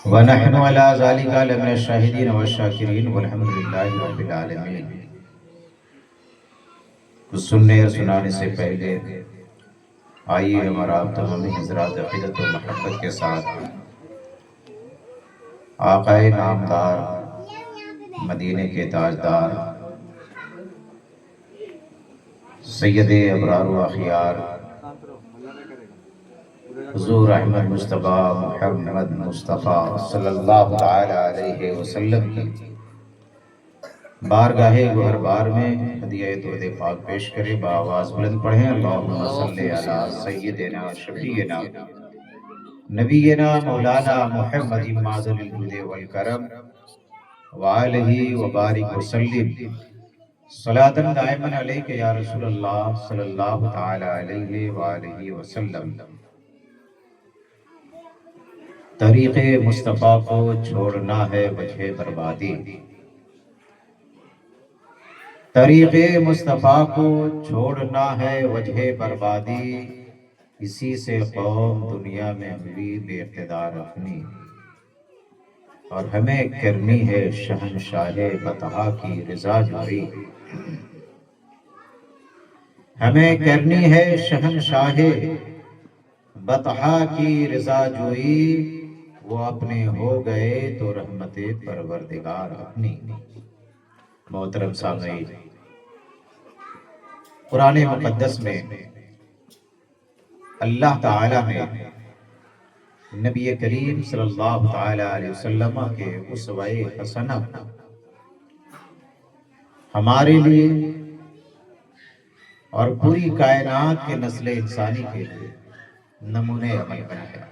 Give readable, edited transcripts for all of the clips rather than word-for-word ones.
ونحن على ذلك لمن الشاهدين والشاكرين والحمد لله رب العالمين۔ کچھ سننے اور سنانے سے پہلے آئیے ہمارا آپ تمامی حضرات عقیدت و محبت کے ساتھ آقا نامدار، مدینے کے تاجدار، سید ابرار و اخیار حضور احمد مصطفیٰ محمد مصطفیٰ صلی اللہ تعالی علیہ وسلم کی بارگاہ گوہر بار میں ہدیہ درود پاک پیش کرے، بآواز بلند پڑھیں اللہم صلی علی سیدنا شفیعنا نبینا مولانا محمد معظم الجود والکرم وآلہ وبارک وسلم صلاۃ دائما علیک یا رسول اللہ صلی اللہ تعالی علیہ وآلہ وسلم۔ طریق مصطفیٰ کو چھوڑنا ہے وجہ بربادی، طریق مصطفیٰ کو چھوڑنا ہے وجہ بربادی، اسی سے قوم دنیا میں ہوئی بے اقتدار اپنی، اور ہمیں کرنی ہے شہنشاہ بطحا کی رضا جوئی، ہمیں کرنی ہے شہنشاہ بطحا کی رضا جوئی، وہ اپنے ہو گئے تو رحمت پروردگار اپنی۔ محترم سامعین، قرآن مقدس میں اللہ تعالیٰ نے نبی کریم صلی اللہ تعالی علیہ وسلم کے اسوہ حسنہ ہمارے لیے اور پوری کائنات کے نسل انسانی کے لیے نمونے عمل بنایا،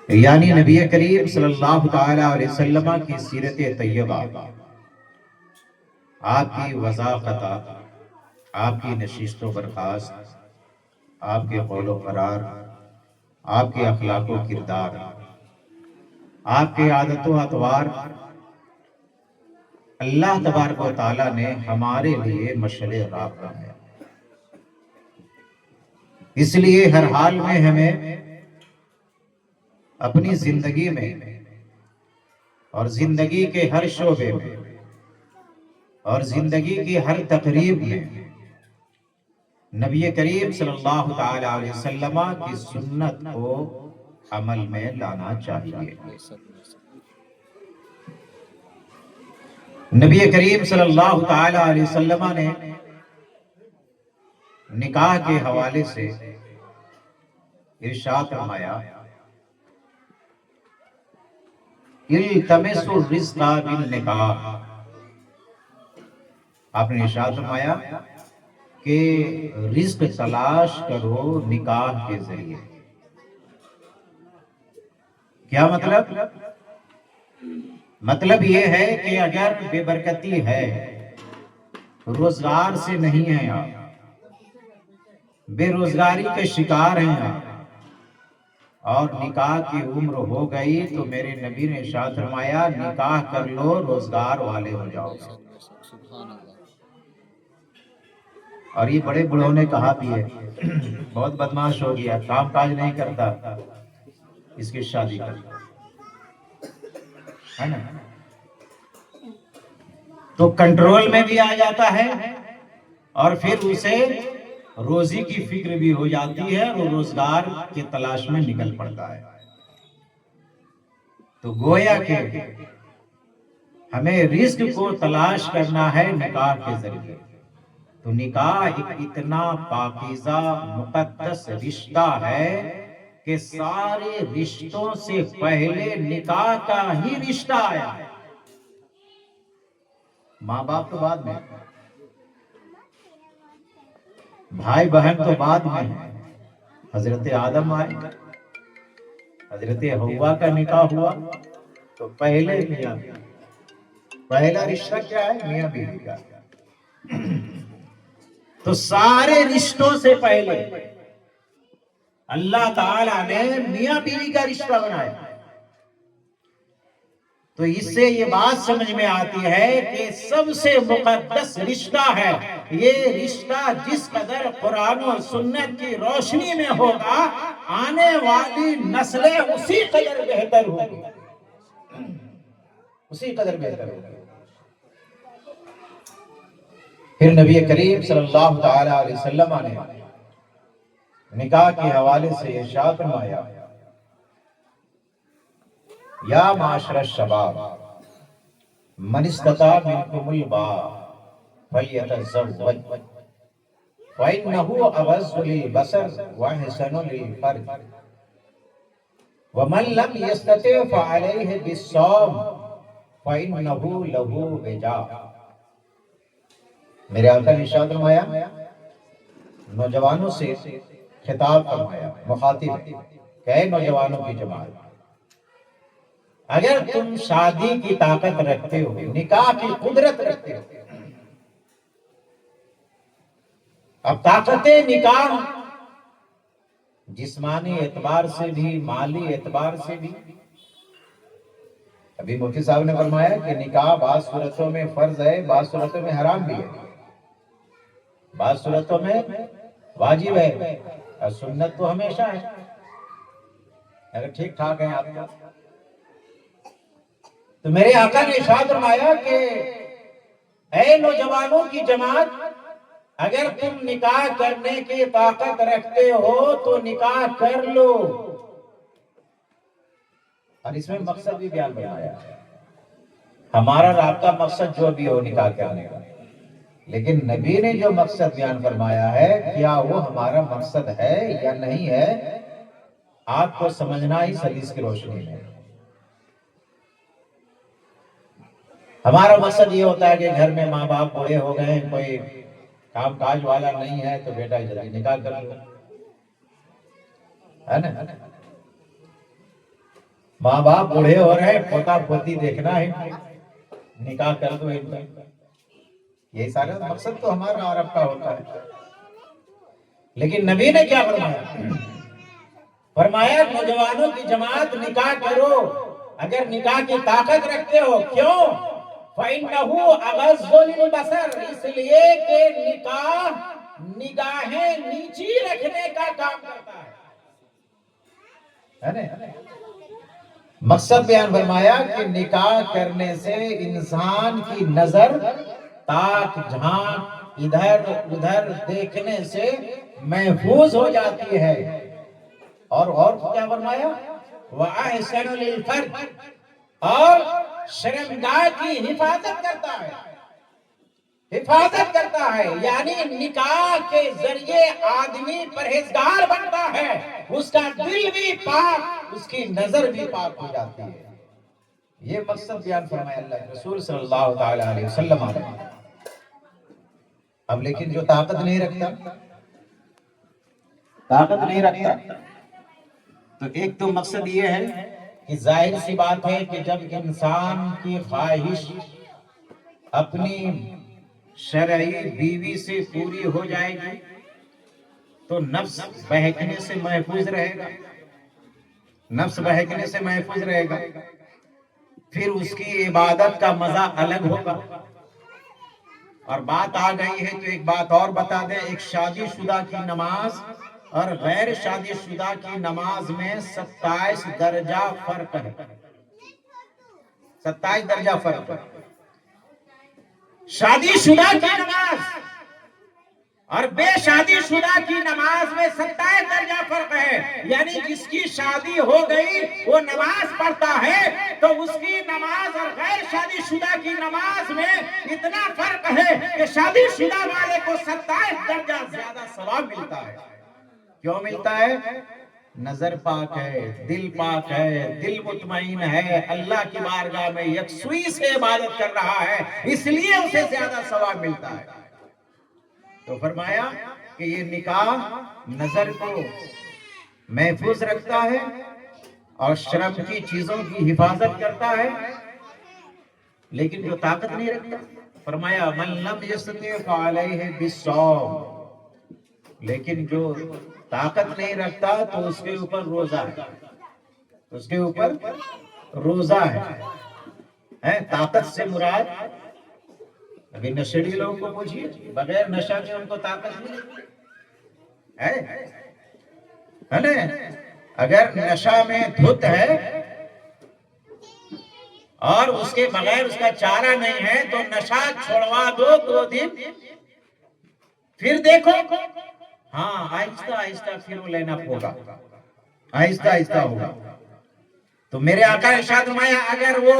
یعنی نبی کریم صلی اللہ تعالی علیہ وسلم کی سیرت طیبہ، آپ کی وضاحت، آپ کی نشست و برخاست، آپ کے قول و قرار، آپ کے اخلاق و کردار، آپ کے عادت و اطوار، اللہ تبارک و تعالیٰ نے ہمارے لیے مشعل راہ بنایا۔ اس لیے ہر حال میں ہمیں اپنی زندگی میں اور زندگی کے ہر شعبے میں اور زندگی کی ہر تقریب میں نبی کریم صلی اللہ تعالی علیہ وسلم کی سنت کو عمل میں لانا چاہیے۔ نبی کریم صلی اللہ تعالی علیہ وسلم نے نکاح کے حوالے سے ارشاد فرمایا، التمسوا الرزق بالنکاح، آپ نے ارشاد فرمایا کہ رزق تلاش کرو نکاح کے ذریعے۔ کیا مطلب یہ ہے کہ اگر بے برکتی ہے، روزگار سے نہیں ہیں آپ، بے روزگاری کے شکار ہیں آپ، اور نکاح کی عمر ہو گئی، تو میرے نبی نے ارشاد فرمایا نکاح کر لو، روزگار والے ہو جاؤ گے۔ اور یہ بڑے بڑوں نے کہا بھی ہے، بہت بدماش ہو گیا، کام کاج نہیں کرتا، اس کی شادی کر ہے نا، تو کنٹرول میں بھی آ جاتا ہے، اور پھر اسے روزی کی فکر بھی ہو جاتی ہے، اور روزگار کی تلاش میں نکل پڑتا ہے۔ تو گویا کہ ہمیں رزق کو تلاش کرنا ہے نکاح کے ذریعے۔ تو نکاح ایک اتنا پاکیزہ مقدس رشتہ ہے کہ سارے رشتوں سے پہلے نکاح کا ہی رشتہ آیا ہے، ماں باپ تو بعد میں، بھائی بہن تو بعد میں، حضرت آدم آئے، حضرت حوا کا نکاح ہوا، تو پہلے میاں بیوی، پہلا رشتہ کیا ہے؟ میاں بیوی کا۔ تو سارے رشتوں سے پہلے اللہ تعالیٰ نے میاں بیوی کا رشتہ بنایا، تو اس سے یہ بات سمجھ میں آتی ہے کہ سب سے مقدس رشتہ ہے یہ رشتہ، جس قدر قرآن و سنت کی روشنی میں ہوگا آنے والی نسلیں اسی قدر بہتر ہوگی، اسی قدر بہتر ہوگی۔ پھر نبی کریم صلی اللہ تعالی علیہ وسلم نے نکاح کے حوالے سے ارشاد فرمایا، یا معاشر الشباب من استطاع منکم الباء فلیتزوج فإنه أغض للبصر وأحسن للفرج ومن لم يستطع فعليه بالصوم فإنه له وجاء۔ میرے آقا نے ارشاد فرمایا، نوجوانوں سے خطاب فرمایا، مخاطب کہ اے نوجوانوں کی جماعت، اگر تم شادی کی طاقت رکھتے ہو، نکاح کی قدرت رکھتے ہو، اب طاقت نکاح جسمانی اعتبار سے بھی، مالی اعتبار سے بھی، ابھی مفتی صاحب نے فرمایا کہ نکاح بعض صورتوں میں فرض ہے، بعض صورتوں میں حرام بھی ہے، بعض صورتوں میں واجب ہے، اور سنت تو ہمیشہ ہے اگر ٹھیک ٹھاک ہیں آپ کا۔ تو میرے آقا نے ارشاد فرمایا کہ اے نوجوانوں کی جماعت، اگر تم نکاح کرنے کی طاقت رکھتے ہو تو نکاح کر لو، اور اس میں مقصد بھی بیان بنایا ہے، ہمارا رابطہ مقصد جو بھی ہو نکاح کرنے کا، لیکن نبی نے جو مقصد بیان فرمایا ہے کیا وہ ہمارا مقصد ہے یا نہیں ہے، آپ کو سمجھنا ہی حدیث کی روشنی میں۔ ہمارا مقصد یہ ہوتا ہے کہ گھر میں ماں باپ بوڑھے ہو گئے ہیں، کوئی کام کاج والا نہیں ہے تو بیٹا جلدی نکاح کر لو، ہے نا؟ ماں باپ بوڑھے ہو رہے ہیں، پوتا پوتی دیکھنا ہے، نکاح کر دو ان کا، یہی سارا مقصد تو ہمارا اور آپ کا ہوتا ہے۔ لیکن نبی نے کیا فرمایا؟ فرمایا نوجوانوں کی جماعت نکاح کرو اگر نکاح کی طاقت رکھتے ہو، کیوں؟ فَإِنَّهُ أَغَضُّ لِلْبَصَرِ، اس لیے کہ نکاح نگاہیں نیچی رکھنے کا کام کرتا ہے۔ مقصد بیان فرمایا کہ نکاح کرنے سے انسان کی نظر تاک جھانک ادھر ادھر دیکھنے سے محفوظ ہو جاتی ہے، اور کیا فرمایا؟ وَأَحْسَنُ لِلْفَرْجِ، اور شرمگاہ کی حفاظت کرتا ہے، حفاظت کرتا ہے، یعنی نکاح کے ذریعے آدمی پرہیزگار بنتا ہے، اس کا دل بھی پاک، اس کی نظر بھی پاک ہو جاتی ہے۔ یہ مقصد بیان فرمایا اللہ کے رسول صلی اللہ تعالی علیہ وسلم نے۔ اب لیکن جو طاقت نہیں رکھتا، تو ایک تو مقصد یہ ہے کہ ظاہر سی بات ہے کہ جب انسان کی خواہش اپنی شرعی بیوی سے پوری ہو جائے گی تو نفس بہکنے سے محفوظ رہے گا، نفس بہکنے سے محفوظ رہے گا، پھر اس کی عبادت کا مزہ الگ ہوگا۔ اور بات آ گئی ہے تو ایک بات اور بتا دیں، ایک شادی شدہ کی نماز اور غیر شادی شدہ کی نماز میں 27 درجہ فرق ہے، 27 درجہ فرق ہے۔ شادی شدہ کی نماز اور بے شادی شدہ کی نماز میں 27 درجہ فرق ہے، یعنی جس کی شادی ہو گئی وہ نماز پڑھتا ہے تو اس کی نماز اور غیر شادی شدہ کی نماز میں اتنا فرق ہے کہ شادی شدہ والے کو 27 درجہ زیادہ ثواب ملتا ہے۔ کیوں ملتا ہے؟ نظر پاک ہے، دل پاک ہے، دل مطمئن ہے، اللہ کی بارگاہ میں یکسوئی سے عبادت کر رہا ہے، اس لیے اسے زیادہ ثواب ملتا ہے۔ تو فرمایا کہ یہ نکاح نظر کو محفوظ رکھتا ہے اور شرم کی چیزوں کی حفاظت کرتا ہے، لیکن جو طاقت نہیں رکھتا، فرمایا من لم یستطع فعلیہ بالصوم، لیکن جو طاقت نہیں رکھتا تو اس کے اوپر روزہ ہے، اس کے اوپر روزہ ہے۔ ہے طاقت سے مراد ابھی نشیڑی لوگوں کو پوچھیے بغیر نشہ کے ان کو طاقت نہیں ہے نا. اگر نشہ میں دھت ہے اور اس کے بغیر اس کا چارہ نہیں ہے تو نشہ چھوڑوا دو 2 دن پھر دیکھو ہاں آہستہ آہستہ پھر وہ لینا ہوگا آہستہ آہستہ ہوگا. تو میرے آقا ارشاد فرمایا اگر وہ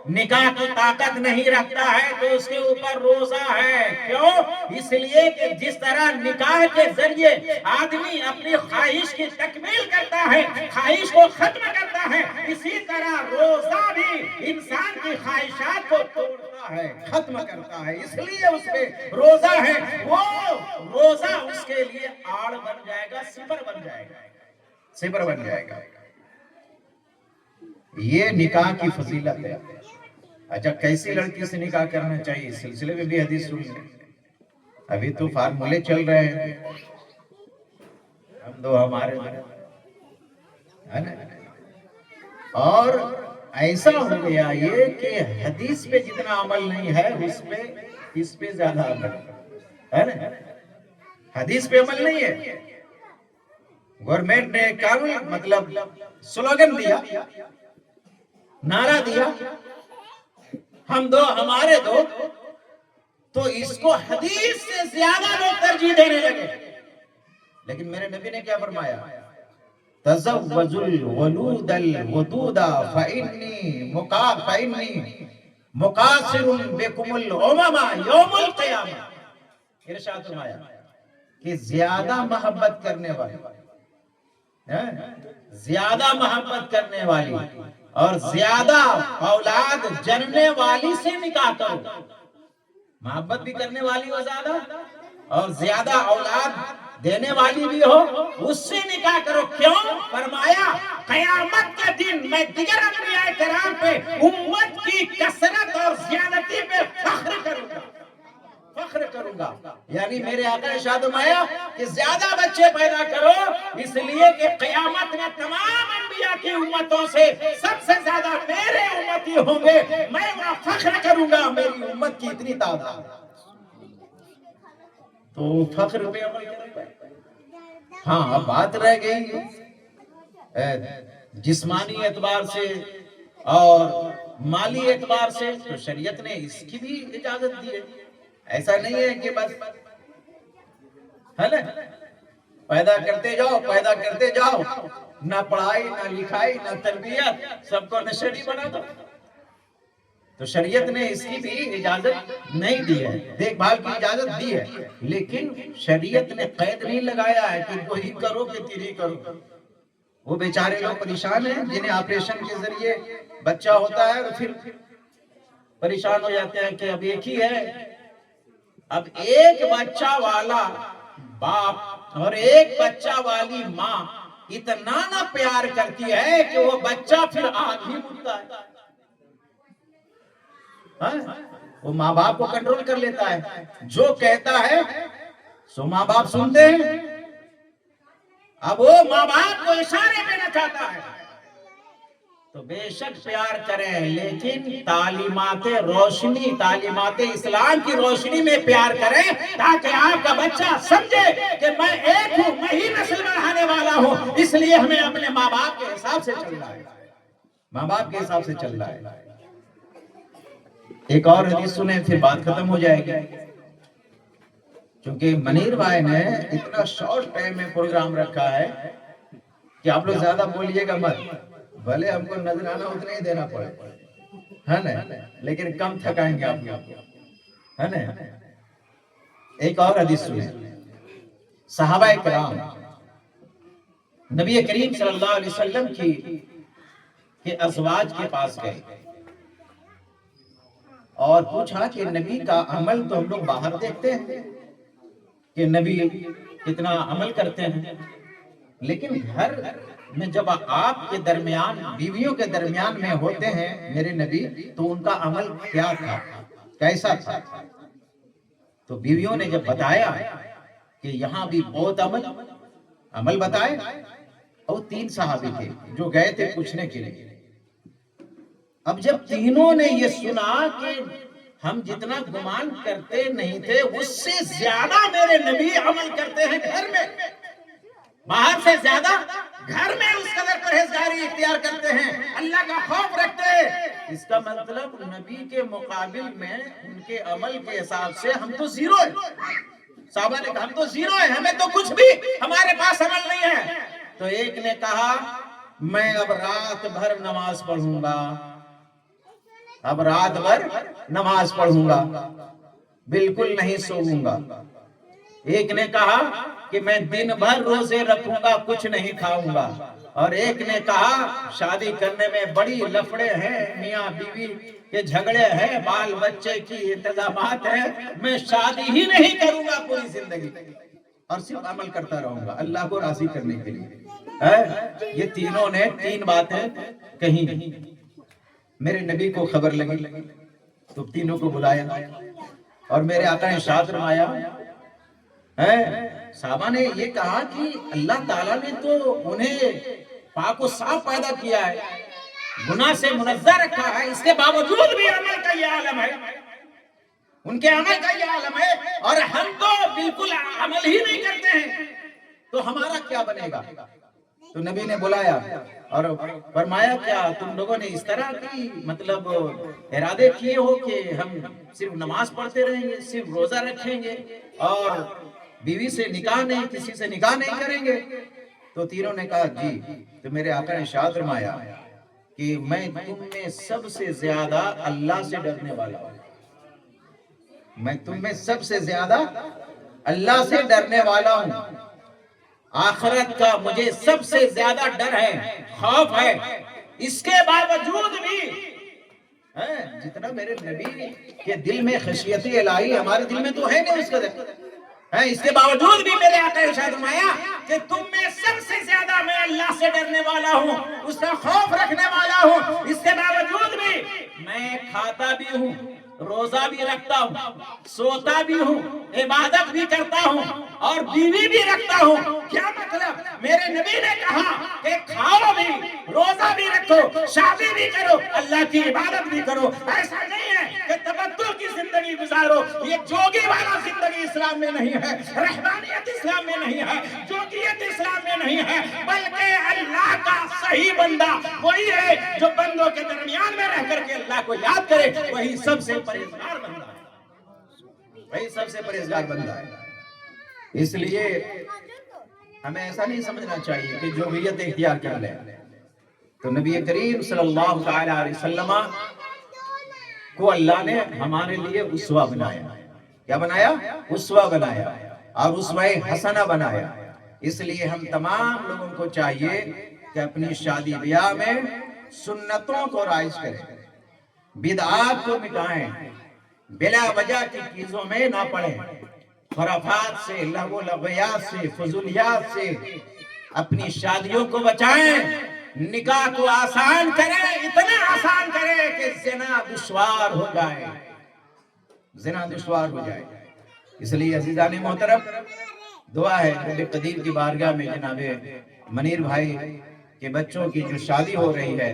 نکاح کی طاقت نہیں رکھتا ہے تو اس کے اوپر روزہ ہے. کیوں؟ اس لیے کہ جس طرح نکاح کے ذریعے آدمی اپنی خواہش کی تکمیل کرتا ہے خواہش کو ختم کرتا ہے اسی طرح روزہ بھی انسان کی خواہشات کو توڑتا ہے ختم کرتا ہے. اس لیے اس پہ روزہ ہے وہ روزہ اس کے لیے آڑ بن جائے گا سپر بن جائے گا سپر بن جائے گا. یہ نکاح کی فضیلت ہے. اچھا کیسی لڑکی سے نکاح کرنا چاہیے اس سلسلے میں بھی حدیث سن لیں. ابھی تو فارمولے چل رہے ہیں ہم دو ہمارے ہے نا. اور ایسا ہو گیا یہ کہ حدیث پہ جتنا عمل نہیں ہے اس پہ زیادہ عمل ہے نا. حدیث پہ عمل نہیں ہے. گورنمنٹ نے قانون مطلب سلوگن دیا نعرہ دیا ہم دو ہمارے دو تو اس کو حدیث سے زیادہ لوگ ترجیح دینے لگے. لیکن میرے نبی نے کیا فرمایا تزوجوا الولود الودود فإني مقاصر بكم الامم یوم القیامہ. ارشاد فرمایا کہ زیادہ محبت کرنے والی اور زیادہ اولاد جننے والی سے نکاح کرو. محبت بھی کرنے والی ہو زیادہ اور زیادہ اولاد دینے والی بھی ہو اس سے نکاح کرو. کیوں؟ فرمایا قیامت کے دن میں دیگر انبیاء کرام پہ امت کی کثرت اور زیادتی پہ فخر کروں گا. یعنی میرے آقا ارشاد فرمایا کہ زیادہ بچے پیدا کرو اس لیے کہ قیامت میں تمام انبیاء کی امتوں سے سب سے زیادہ میرے امتی ہوں گے. میں وہاں فخر کروں گا میری امت کی اتنی تعداد. تو فخر پہ عمل کریں. ہاں اب بات رہ گئی جسمانی اعتبار سے اور مالی اعتبار سے تو شریعت نے اس کی بھی اجازت دی ہے. ایسا نہیں ہے کہ بس ہے نا پیدا کرتے جاؤ نہ پڑھائی نہ لکھائی نہ تربیت سب کو نشری بنا دو. تو شریعت نے اس کی بھی اجازت نہیں دی ہے. دیکھ بھال کی اجازت دی ہے لیکن شریعت نے قید نہیں لگایا ہے کہ کوئی کرو کہ تیری کرو. وہ بیچارے لوگ پریشان ہیں جنہیں آپریشن کے ذریعے بچہ ہوتا ہے اور پھر پریشان ہو جاتے ہیں کہ اب ایک ہی ہے. اب ایک بچہ والا باپ اور ایک بچہ والی ماں اتنا نہ پیار کرتی ہے کہ وہ بچہ پھر آگ ہی اٹھتا ہے. وہ ماں باپ کو کنٹرول کر لیتا ہے جو کہتا ہے سو ماں باپ سنتے ہیں. اب وہ ماں باپ کو اشارے میں نہ چاہتا ہے تو بے شک پیار کریں لیکن تعلیمات اسلام کی روشنی میں پیار کریں تاکہ آپ کا بچہ سمجھے کہ میں ایک ہوں میں ہی نسل بڑھانے والا ہوں. اس لیے ہمیں اپنے ماں باپ کے حساب سے چل رہا ہے. ایک اور حدیث سنیں پھر بات ختم ہو جائے گی کیونکہ منیر بھائی نے اتنا شارٹ ٹائم میں پروگرام رکھا ہے کہ آپ لوگ زیادہ بولیے گا مت. بھلے ہم کو نظرانہ اتنا ہی دینا پڑے ہے نا لیکن کم تھکائیں گے آپ ہے نا. ایک اور حدیث سنیں. صحابہ کرام نبی کریم صلی اللہ علیہ وسلم کے ازواج کے پاس گئے اور پوچھا کہ نبی کا عمل تو ہم لوگ باہر دیکھتے ہیں کہ نبی کتنا عمل کرتے ہیں لیکن گھر میں جب آپ کے درمیان بیویوں کے درمیان میں ہوتے ہیں میرے نبی تو ان کا عمل کیا تھا کیسا تھا. تو بیویوں نے جب بتایا کہ یہاں بھی بہت عمل بتائے اور 3 صحابی تھے جو گئے تھے پوچھنے کے لیے. اب جب تینوں نے یہ سنا کہ ہم جتنا گمان کرتے نہیں تھے اس سے زیادہ میرے نبی عمل کرتے ہیں گھر میں، باہر سے زیادہ گھر میں اس قدر پرہیزگاری اختیار کرتے ہیں، اللہ کا خوف رکھتے ہیں، اس کا مطلب نبی کے مقابل میں ان کے عمل کے حساب سے ہم تو زیرو ہیں۔ صحابہ نے کہا ہم تو زیرو ہیں، ہمیں تو کچھ بھی ہمارے پاس عمل نہیں ہے۔ تو ایک نے کہا میں اب رات بھر نماز پڑھوں گا، اب رات بھر نماز پڑھوں گا، بالکل نہیں سوؤں گا۔ ایک نے کہا کہ میں دن بھر روزے رکھوں گا، کچھ نہیں کھاؤں گا۔ اور ایک نے کہا شادی کرنے میں بڑی لفڑے ہیں، میاں بیوی کے جھگڑے ہیں، بال بچے کی انتظامات ہیں، میں شادی ہی نہیں کروں گا پوری زندگی، اور صرف عمل کرتا رہوں گا اللہ کو راضی کرنے کے لیے۔ یہ تینوں نے تین باتیں کہیں۔ میرے نبی کو خبر لگی تو تینوں کو بلایا اور میرے آقا نے ارشاد فرمایا، صحابہ نے یہ کہا کہ اللہ تعالیٰ نے تو انہیں پاک و صاف پیدا کیا ہے، گناہ سے منزہ رکھا ہے، اس کے باوجود بھی عمل کا یہ عالم ہے، ان کے عمل کا یہ عالم ہے، اور ہم تو بالکل عمل ہی نہیں کرتے ہیں، تو ہمارا کیا بنے گا؟ تو نبی نے بلایا اور فرمایا کیا تم لوگوں نے اس طرح کی مطلب ارادے کیے ہو کہ ہم صرف نماز پڑھتے رہیں گے، صرف روزہ رکھیں گے اور بیوی سے نکاح نہیں، کسی سے نکاح نہیں کریں گے؟ تو تینوں نے کہا جی۔ تو میرے آقا نے ارشاد فرمایا کہ میں تم میں سب سے زیادہ اللہ سے ڈرنے والا ہوں، میں تم میں سب سے زیادہ اللہ سے ڈرنے والا ہوں، آخرت کا مجھے سب سے زیادہ ڈر ہے، خوف ہے، اس کے باوجود بھی جتنا میرے نبی کے دل میں خشیت الہی ہمارے دل میں تو ہے نہیں اس قدر، اس کے باوجود بھی میرے آقا نے ارشاد فرمایا کہ تم میں سب سے زیادہ میں اللہ سے ڈرنے والا ہوں، اس کا خوف رکھنے والا ہوں، اس کے باوجود بھی میں کھاتا بھی ہوں، روزہ بھی رکھتا ہوں، سوتا بھی ہوں، عبادت بھی کرتا ہوں اور بیوی بھی رکھتا ہوں۔ کیا مطلب؟ میرے نبی نے کہا کہ کھاؤ بھی، روزہ بھی رکھو، شادی بھی کرو، اللہ کی عبادت بھی کرو۔ ایسا نہیں ہے کہ تبتل کی زندگی گزارو، یہ جوگی والا زندگی اسلام میں نہیں ہے، رحمانیت اسلام میں نہیں ہے، جوگیت اسلام میں نہیں ہے، بلکہ اللہ کا صحیح بندہ وہی ہے جو بندوں کے درمیان میں رہ کر کے اللہ کو یاد کرے، وہی سب سے پرہیزگار بندہ ہے، وہی سب سے پرہیزگار بندہ ہے۔ اس لیے ہمیں ایسا نہیں سمجھنا چاہیے کہ جوگیت اختیار کر لیں۔ تو نبی کریم صلی اللہ علیہ وسلم کو اللہ نے ہمارے لیے اسوہ بنایا۔ کیا بنایا؟ اسوہ بنایا، اور اسوہ حسنہ بنایا۔ اس لیے ہم تمام لوگوں کو چاہیے کہ اپنی شادی بیاہ میں سنتوں کو رائج کریں، بدعات کو مٹائیں، بلا وجہ کی چیزوں میں نہ پڑیں، خرافات سے، لغو و لغویات سے، فضولیات سے اپنی شادیوں کو بچائیں، نکاح کو آسان کریں، اتنا آسان کریں کہ زنا دشوار ہو جائے، زنا دشوار ہو جائے۔ اس لیے عزیزان محترم، دعا ہے رب قدیر کی بارگاہ میں جناب منیر بھائی کے بچوں کی جو شادی ہو رہی ہے،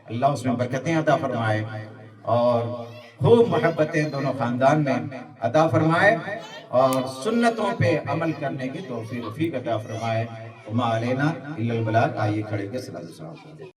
اللہ اس میں برکتیں عطا فرمائے اور خوب محبتیں دونوں خاندان میں عطا فرمائے اور سنتوں پہ عمل کرنے کی توفیق عطا فرمائے۔ وما علینا الا البلاغ۔ آئیے کھڑے کے صلاۃ والسلام۔